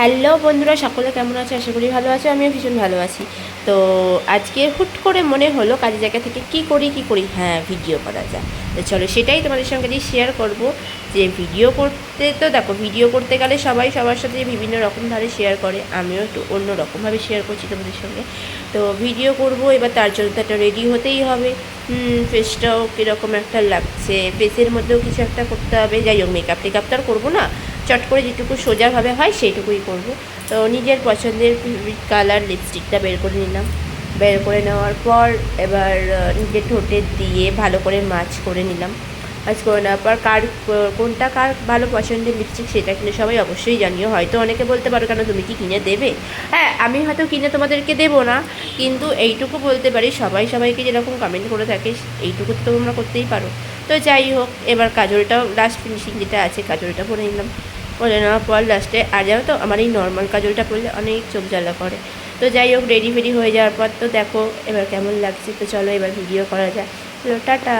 Hello বন্ধুরা, সকলে কেমন আছে? আশা করি ভালো আছে। আমিও ভীষণ ভালো আছি। তো আজকে হুট করে মনে হলো কাজের জায়গা থেকে কি করি, হ্যাঁ, ভিডিও করা যায়। তো চলো সেটাই তোমাদের সঙ্গে দিয়ে শেয়ার করব। যে ভিডিও করতে, তো দেখো, ভিডিও করতে গেলে সবাই সবার সাথে বিভিন্ন রকমভাবে শেয়ার করে, আমিও একটু অন্য রকমভাবে শেয়ার করছি তোমাদের সঙ্গে। তো ভিডিও করব, এবার তার জন্য তো একটা রেডি হতেই হবে। ফেসটাও কীরকম একটা লাগছে, ফেসের মধ্যেও কিছু একটা করতে হবে। যাই হোক, মেকআপ টেকআপ তো আর করবো না, চট করে যেটুকু সোজাভাবে হয় সেইটুকুই করব। তো নিজের পছন্দের কালার লিপস্টিকটা বের করে নিলাম। বের করে নেওয়ার পর এবার নিজের ঠোঁটে দিয়ে ভালো করে মাছ করে নিলাম। মাছ করে নেওয়ার পর কোনটা কার ভালো পছন্দের লিপস্টিক সেটা কিনে সবাই অবশ্যই জানিও। হয়তো অনেকে বলতে পারো, কেন তুমি কি কিনে দেবে? হ্যাঁ, আমি হয়তো কিনে তোমাদেরকে দেবো না, কিন্তু এইটুকু বলতে পারি, সবাই সবাইকে যেরকম কমেন্ট করে থাকে এইটুকু তো তোমরা করতেই পারো। তো যাই হোক, এবার কাজলটাও লাস্ট ফিনিশিং যেটা আছে, কাজলটা করে নিলাম। করে নেওয়ার পর লাস্টে, আর জানো তো, আমার এই নর্মাল কাজলটা করলে অনেক চোখ জ্বালা করে। তো যাই হোক, রেডি ফেডি হয়ে যাওয়ার পর তো দেখো এবার কেমন লাগছে। তো চলো এবার ভিডিও করা যায়। চলো, টাটা।